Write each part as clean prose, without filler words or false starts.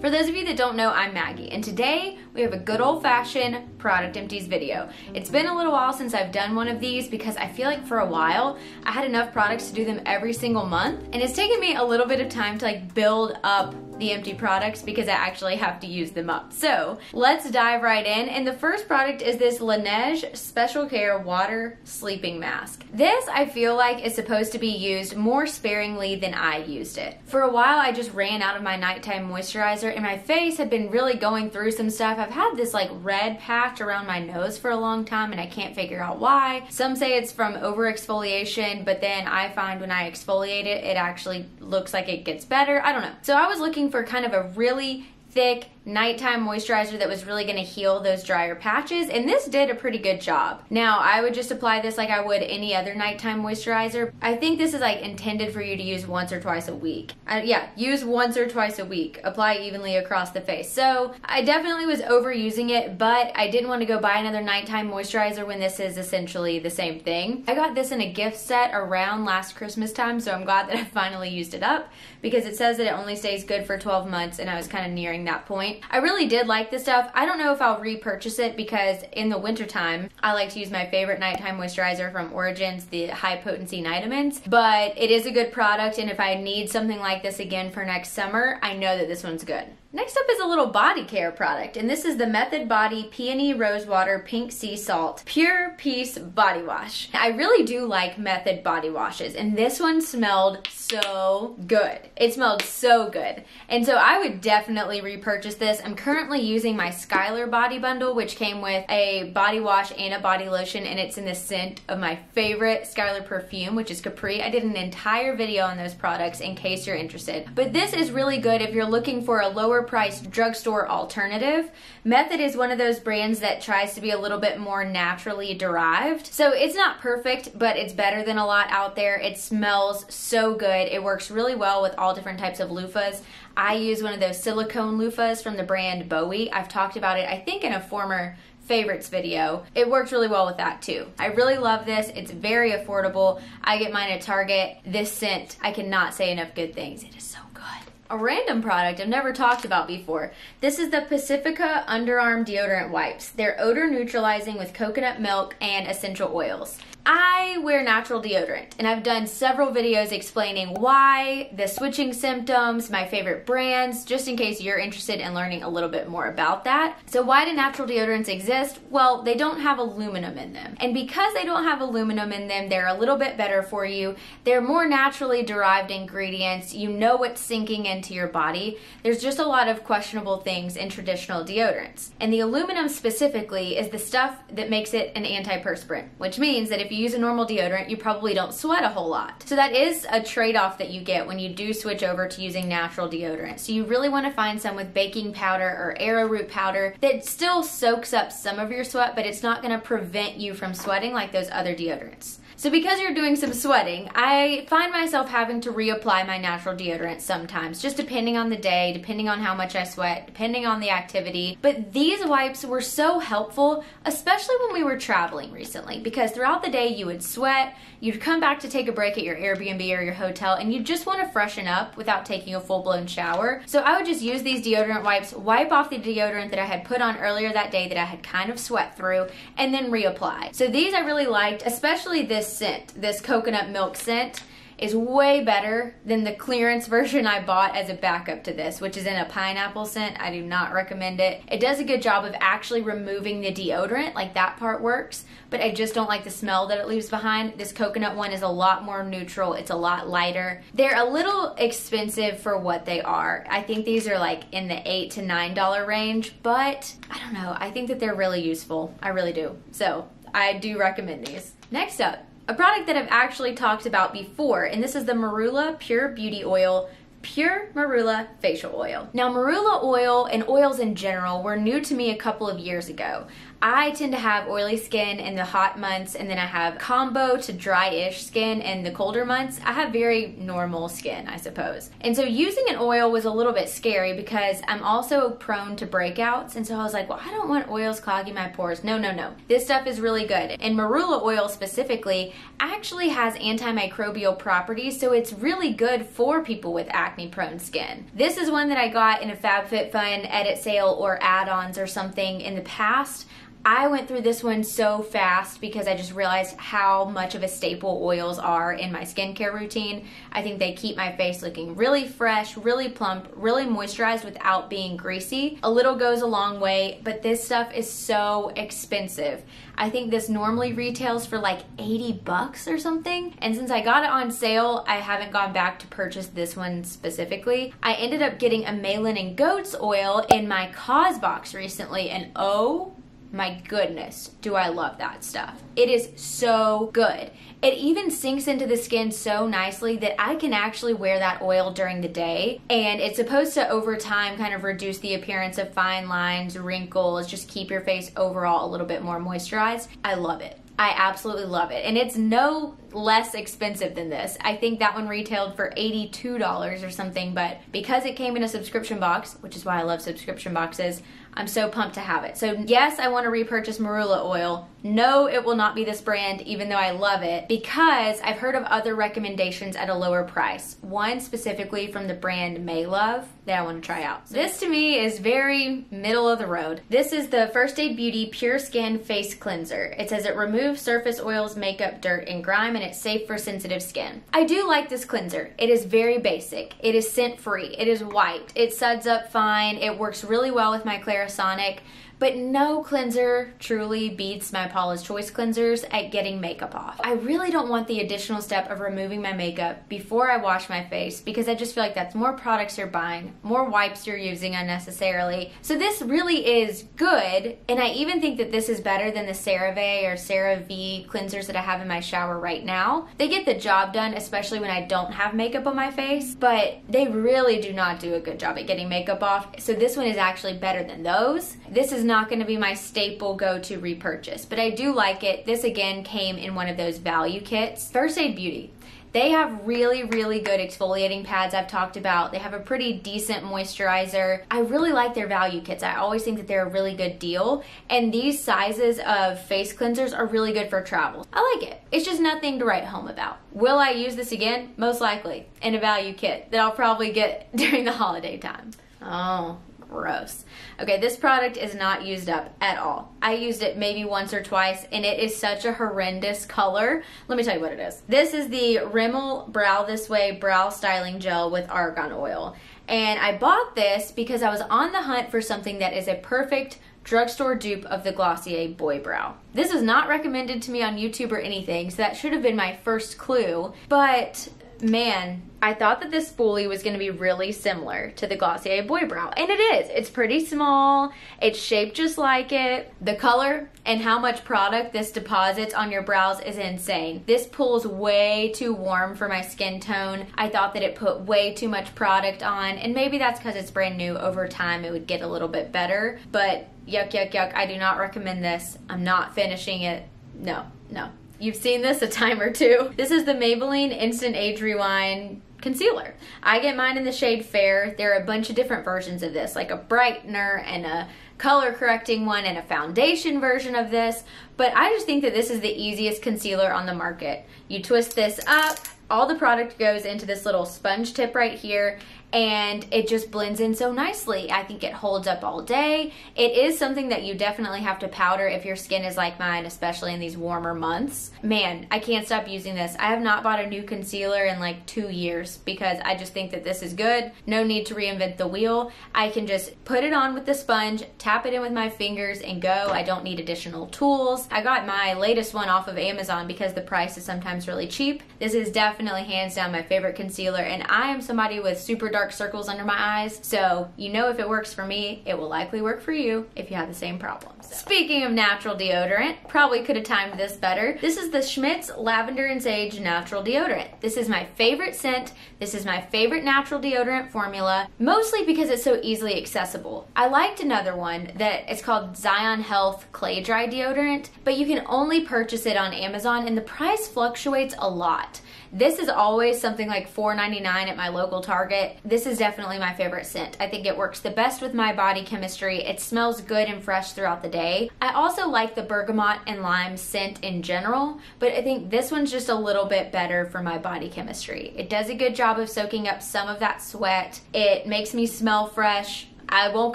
For those of you that don't know, I'm Maggie, and today we have a good old-fashioned product empties video. It's been a little while since I've done one of these because I feel like for a while I had enough products to do them every single month, and it's taken me a little bit of time to build up the empty products because I actually have to use them up. So let's dive right in, and the first product is this Laneige Special Care Water Sleeping Mask. This I feel like is supposed to be used more sparingly than I used it. For a while I just ran out of my nighttime moisturizer and my face had been really going through some stuff. I've had this red patch around my nose for a long time and I can't figure out why. Some say it's from over exfoliation, but then I find when I exfoliate it, it actually looks like it gets better. I don't know. So I was looking for kind of a really thick nighttime moisturizer that was really going to heal those drier patches, and this did a pretty good job. Now I would just apply this like I would any other nighttime moisturizer. I think this is intended for you to use once or twice a week. Yeah, use once or twice a week. Apply evenly across the face. So I definitely was overusing it, but I didn't want to go buy another nighttime moisturizer when this is essentially the same thing. I got this in a gift set around last Christmas time, so I'm glad that I finally used it up because it says that it only stays good for 12 months and I was kind of nearing that point. I really did like this stuff. I don't know if I'll repurchase it because in the wintertime, I like to use my favorite nighttime moisturizer from Origins, the High Potency Nightamins, but it is a good product, and if I need something like this again for next summer, I know that this one's good. Next up is a little body care product, and this is the Method Body Peony Rose Water Pink Sea Salt Pure Peace Body Wash. I really do like Method body washes, and this one smelled so good. It smelled so good, and so I would definitely repurchase this. I'm currently using my Skylar body bundle, which came with a body wash and a body lotion, and it's in the scent of my favorite Skylar perfume, which is Capri. I did an entire video on those products in case you're interested, but this is really good if you're looking for a lower priced drugstore alternative. Method is one of those brands that tries to be a little bit more naturally derived. So it's not perfect, but it's better than a lot out there. It smells so good. It works really well with all different types of loofahs. I use one of those silicone loofahs from the brand Bowie. I've talked about it, I think, in a former favorites video. It works really well with that too. I really love this. It's very affordable. I get mine at Target. This scent, I cannot say enough good things. It is so good. A random product I've never talked about before. This is the Pacifica Underarm Deodorant Wipes. They're odor neutralizing with coconut milk and essential oils. I wear natural deodorant, and I've done several videos explaining why, the switching symptoms, my favorite brands, just in case you're interested in learning a little bit more about that. So why do natural deodorants exist? Well, they don't have aluminum in them. And because they don't have aluminum in them, they're a little bit better for you. They're more naturally derived ingredients. You know what's sinking into your body. There's just a lot of questionable things in traditional deodorants. And the aluminum specifically is the stuff that makes it an antiperspirant, which means that if you use a normal deodorant, you probably don't sweat a whole lot. So that is a trade-off that you get when you do switch over to using natural deodorant. So you really want to find some with baking powder or arrowroot powder that still soaks up some of your sweat, but it's not going to prevent you from sweating like those other deodorants. So because you're doing some sweating, I find myself having to reapply my natural deodorant sometimes, just depending on the day, depending on how much I sweat, depending on the activity. But these wipes were so helpful, especially when we were traveling recently, because throughout the day you would sweat, you'd come back to take a break at your Airbnb or your hotel, and you just want to freshen up without taking a full-blown shower. So I would just use these deodorant wipes, wipe off the deodorant that I had put on earlier that day that I had kind of sweat through, and then reapply. So these I really liked, especially this scent, this coconut milk scent is way better than the clearance version I bought as a backup to this, which is in a pineapple scent. I do not recommend it. It does a good job of actually removing the deodorant, like that part works, but I just don't like the smell that it leaves behind. This coconut one is a lot more neutral. It's a lot lighter. They're a little expensive for what they are. I think these are in the $8 to $9 range, but I don't know. I think that they're really useful. I really do. So I do recommend these. Next up, a product that I've actually talked about before, and this is the Marula Pure Beauty Oil Pure Marula Facial Oil. Now, Marula oil and oils in general were new to me a couple of years ago. I tend to have oily skin in the hot months, and then I have combo to dry-ish skin in the colder months. I have very normal skin, I suppose. And so using an oil was a little bit scary because I'm also prone to breakouts, and so I was like, well, I don't want oils clogging my pores. No, no, no. This stuff is really good. And Marula oil specifically actually has antimicrobial properties, so it's really good for people with acne-prone skin. This is one that I got in a FabFitFun edit sale or add-ons or something in the past. I went through this one so fast because I just realized how much of a staple oils are in my skincare routine. I think they keep my face looking really fresh, really plump, really moisturized without being greasy. A little goes a long way, but this stuff is so expensive. I think this normally retails for like 80 bucks or something. And since I got it on sale, I haven't gone back to purchase this one specifically. I ended up getting a Malin and Goetz oil in my Cause box recently, and oh my goodness, do I love that stuff. It is so good. It even sinks into the skin so nicely that I can actually wear that oil during the day, and it's supposed to over time kind of reduce the appearance of fine lines, wrinkles, just keep your face overall a little bit more moisturized. I love it. I absolutely love it. And it's no less expensive than this. I think that one retailed for $82 or something, but because it came in a subscription box, which is why I love subscription boxes, I'm so pumped to have it. So yes, I want to repurchase Marula oil. No, it will not be this brand, even though I love it, because I've heard of other recommendations at a lower price. One specifically from the brand May Love that I want to try out. This to me is very middle of the road. This is the First Aid Beauty Pure Skin Face Cleanser. It says it removes surface oils, makeup, dirt, and grime, and it's safe for sensitive skin. I do like this cleanser. It is very basic. It is scent free. It is white. It suds up fine. It works really well with my Clarisonic. But no cleanser truly beats my Paula's Choice cleansers at getting makeup off. I really don't want the additional step of removing my makeup before I wash my face because I just feel like that's more products you're buying, more wipes you're using unnecessarily. So this really is good, and I even think that this is better than the CeraVe or CeraVe cleansers that I have in my shower right now. They get the job done, especially when I don't have makeup on my face, but they really do not do a good job at getting makeup off. So this one is actually better than those. This is not going to be my staple go-to repurchase, but I do like it. This again came in one of those value kits. First Aid Beauty. They have really, really good exfoliating pads I've talked about. They have a pretty decent moisturizer. I really like their value kits. I always think that they're a really good deal. And these sizes of face cleansers are really good for travel. I like it. It's just nothing to write home about. Will I use this again? Most likely in a value kit that I'll probably get during the holiday time. Oh, gross. Okay, this product is not used up at all. I used it maybe once or twice, and it is such a horrendous color. Let me tell you what it is. This is the Rimmel Brow This Way Brow Styling Gel with Argan Oil. And I bought this because I was on the hunt for something that is a perfect drugstore dupe of the Glossier Boy Brow. This is not recommended to me on YouTube or anything, so that should have been my first clue, but man, I thought that this spoolie was going to be really similar to the Glossier Boy Brow, and it is. It's pretty small. It's shaped just like it. The color and how much product this deposits on your brows is insane. This pulls way too warm for my skin tone. I thought that it put way too much product on, and maybe that's because it's brand new. Over time, it would get a little bit better, but yuck, yuck, yuck. I do not recommend this. I'm not finishing it. No, no. You've seen this a time or two. This is the Maybelline Instant Age Rewind concealer. I get mine in the shade Fair. There are a bunch of different versions of this, like a brightener and a color correcting one and a foundation version of this, but I just think that this is the easiest concealer on the market. You twist this up, all the product goes into this little sponge tip right here, and it just blends in so nicely. I think it holds up all day. It is something that you definitely have to powder if your skin is like mine, especially in these warmer months. Man, I can't stop using this. I have not bought a new concealer in like 2 years because I just think that this is good. No need to reinvent the wheel. I can just put it on with the sponge, tap it in with my fingers, and go. I don't need additional tools. I got my latest one off of Amazon because the price is sometimes really cheap. This is definitely hands down my favorite concealer, and I am somebody with super dark circles under my eyes. So you know if it works for me, it will likely work for you if you have the same problems. So. Speaking of natural deodorant, probably could have timed this better. This is the Schmitz Lavender and Sage Natural Deodorant. This is my favorite scent. This is my favorite natural deodorant formula, mostly because it's so easily accessible. I liked another one that it's called Zion Health Clay Dry Deodorant, but you can only purchase it on Amazon and the price fluctuates a lot. This is always something like $4.99 at my local Target. This is definitely my favorite scent. I think it works the best with my body chemistry. It smells good and fresh throughout the day. I also like the bergamot and lime scent in general, but I think this one's just a little bit better for my body chemistry. It does a good job of soaking up some of that sweat. It makes me smell fresh. I won't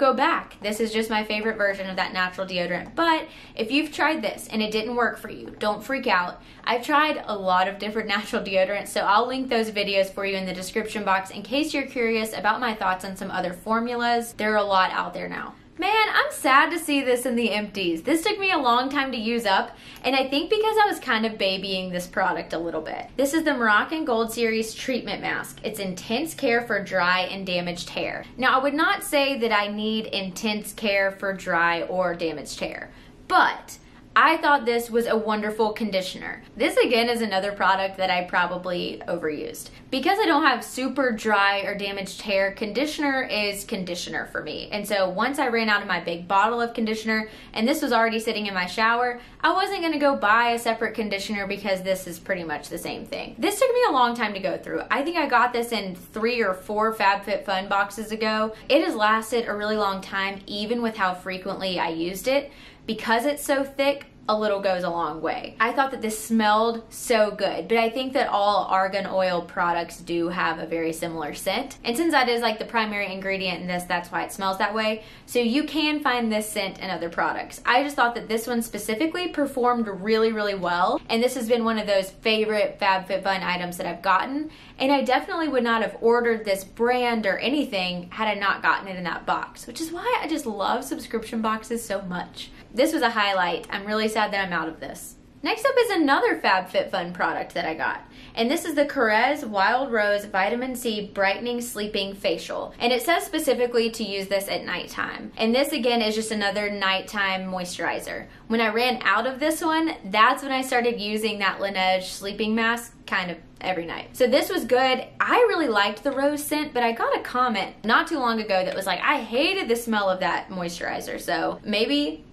go back. This is just my favorite version of that natural deodorant. But if you've tried this and it didn't work for you, don't freak out. I've tried a lot of different natural deodorants, so I'll link those videos for you in the description box in case you're curious about my thoughts on some other formulas. There are a lot out there now. Man, I'm sad to see this in the empties. This took me a long time to use up, and I think because I was kind of babying this product a little bit. This is the Moroccan Gold Series Treatment Mask. It's intense care for dry and damaged hair. Now, I would not say that I need intense care for dry or damaged hair, but I thought this was a wonderful conditioner. This again is another product that I probably overused. Because I don't have super dry or damaged hair, conditioner is conditioner for me. And so once I ran out of my big bottle of conditioner, and this was already sitting in my shower, I wasn't gonna go buy a separate conditioner because this is pretty much the same thing. This took me a long time to go through. I think I got this in 3 or 4 FabFitFun boxes ago. It has lasted a really long time, even with how frequently I used it. Because it's so thick, a little goes a long way. I thought that this smelled so good, but I think that all argan oil products do have a very similar scent. And since that is like the primary ingredient in this, that's why it smells that way. So you can find this scent in other products. I just thought that this one specifically performed really, really well. And this has been one of those favorite FabFitFun items that I've gotten. And I definitely would not have ordered this brand or anything had I not gotten it in that box, which is why I just love subscription boxes so much. This was a highlight. I'm really sad that I'm out of this. Next up is another FabFitFun product that I got. And this is the Carez Wild Rose Vitamin C Brightening Sleeping Facial. And it says specifically to use this at nighttime. And this again is just another nighttime moisturizer. When I ran out of this one, that's when I started using that Laneige sleeping mask kind of every night. So this was good. I really liked the rose scent, but I got a comment not too long ago that was like, I hated the smell of that moisturizer. So maybe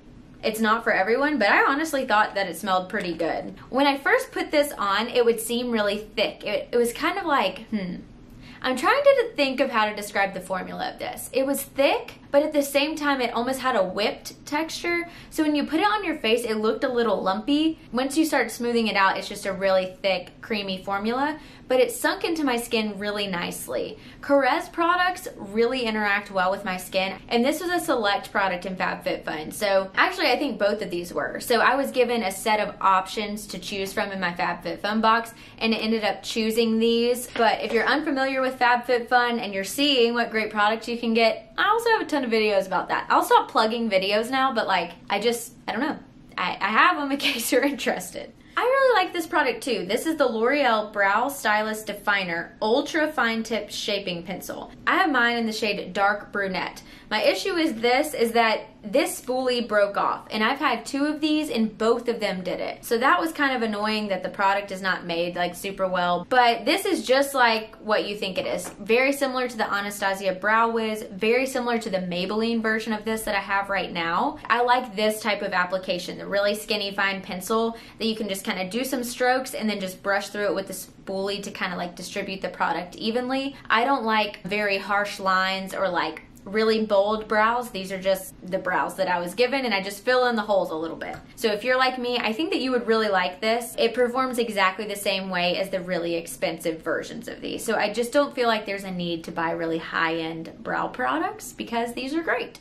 it's not for everyone, but I honestly thought that it smelled pretty good. When I first put this on, it would seem really thick. It was kind of like, I'm trying to think of how to describe the formula of this. It was thick, but at the same time, it almost had a whipped texture. So when you put it on your face, it looked a little lumpy. Once you start smoothing it out, it's just a really thick, creamy formula, but it sunk into my skin really nicely. Carez products really interact well with my skin, and this was a select product in FabFitFun. So actually, I think both of these were. So I was given a set of options to choose from in my FabFitFun box, and it ended up choosing these. But if you're unfamiliar with FabFitFun and you're seeing what great products you can get, I also have a ton of videos about that. I'll stop plugging videos now, but like, I don't know. I have them in case you're interested. I really like this product too. This is the Loreal Brow Stylist Definer Ultra Fine Tip Shaping Pencil. I have mine in the shade Dark Brunette. My issue is that this spoolie broke off, and I've had 2 of these and both of them did it. So that was kind of annoying that the product is not made like super well, but this is just like what you think it is. Very similar to the Anastasia Brow Wiz, very similar to the Maybelline version of this that I have right now. I like this type of application, the really skinny fine pencil that you can just kind of do some strokes and then just brush through it with the spoolie to kind of like distribute the product evenly. I don't like very harsh lines or like really bold brows. These are just the brows that I was given, and I just fill in the holes a little bit. So if you're like me, I think that you would really like this. It performs exactly the same way as the really expensive versions of these. So I just don't feel like there's a need to buy really high-end brow products because these are great.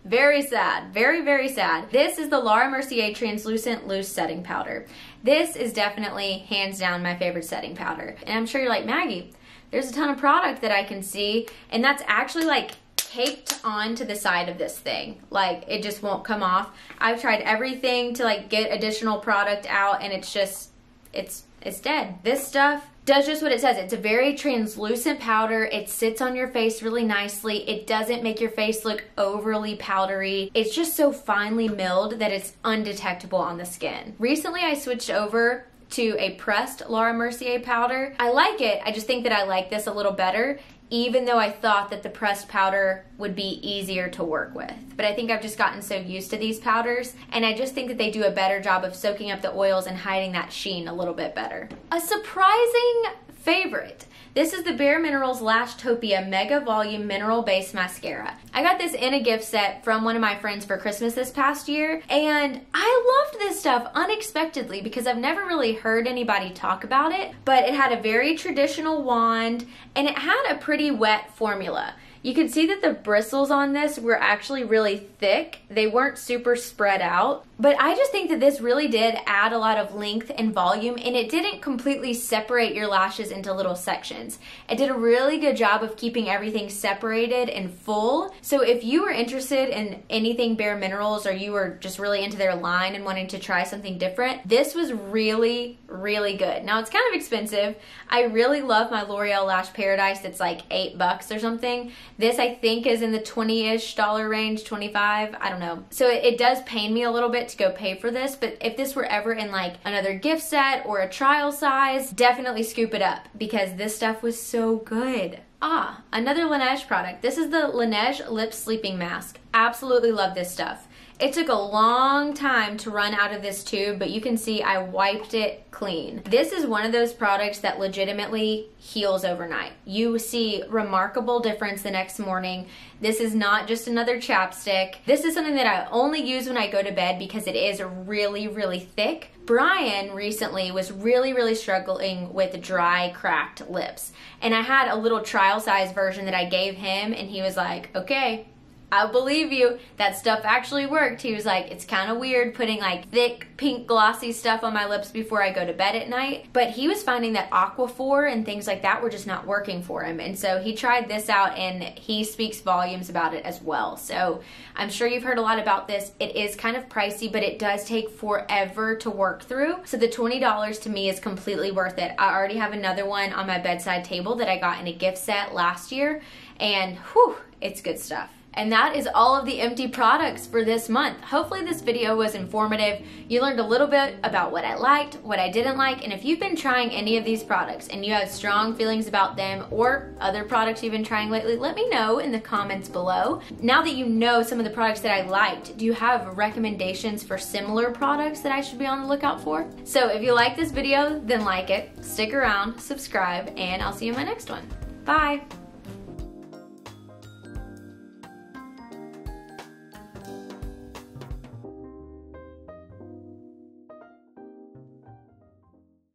Very sad. Very, very sad. This is the Laura Mercier Translucent Loose Setting Powder. This is definitely, hands down, my favorite setting powder. And I'm sure you're like, Maggie, there's a ton of product that I can see, and that's actually like taped onto the side of this thing. Like, it just won't come off. I've tried everything to like get additional product out, and it's it's dead. This stuff does just what it says. It's a very translucent powder. It sits on your face really nicely. It doesn't make your face look overly powdery. It's just so finely milled that it's undetectable on the skin. Recently, I switched over to a pressed Laura Mercier powder. I like it. I just think that I like this a little better, even though I thought that the pressed powder would be easier to work with. But I think I've just gotten so used to these powders, and I just think that they do a better job of soaking up the oils and hiding that sheen a little bit better. A surprising favorite. This is the Bare Minerals Lashtopia Mega Volume Mineral Base Mascara. I got this in a gift set from one of my friends for Christmas this past year, and I loved this stuff unexpectedly because I've never really heard anybody talk about it, but it had a very traditional wand, and it had a pretty wet formula. You can see that the bristles on this were actually really thick. They weren't super spread out, but I just think that this really did add a lot of length and volume, and it didn't completely separate your lashes into little sections. It did a really good job of keeping everything separated and full. So if you were interested in anything Bare Minerals, or you were just really into their line and wanting to try something different, this was really, really good. Now it's kind of expensive. I really love my L'Oreal Lash Paradise. It's like $8 or something. This I think is in the $20-ish range, 25, I don't know. So it does pain me a little bit to go pay for this, but if this were ever in like another gift set or a trial size, definitely scoop it up because this stuff was so good. Ah, another Laneige product. This is the Laneige Lip Sleeping Mask. Absolutely love this stuff. It took a long time to run out of this tube, but you can see I wiped it clean. This is one of those products that legitimately heals overnight. You see remarkable difference the next morning. This is not just another chapstick. This is something that I only use when I go to bed because it is really, really thick. Brian recently was really struggling with dry, cracked lips. And I had a little trial size version that I gave him, and he was like, okay, I believe you. That stuff actually worked. He was like, it's kind of weird putting like thick, pink, glossy stuff on my lips before I go to bed at night. But he was finding that Aquaphor and things like that were just not working for him. And so he tried this out, and he speaks volumes about it as well. So I'm sure you've heard a lot about this. It is kind of pricey, but it does take forever to work through. So the $20 to me is completely worth it. I already have another one on my bedside table that I got in a gift set last year. And whew, it's good stuff. And that is all of the empty products for this month. Hopefully this video was informative. You learned a little bit about what I liked, what I didn't like, and if you've been trying any of these products and you have strong feelings about them or other products you've been trying lately, let me know in the comments below. Now that you know some of the products that I liked, do you have recommendations for similar products that I should be on the lookout for? So if you like this video, then like it, stick around, subscribe, and I'll see you in my next one. Bye.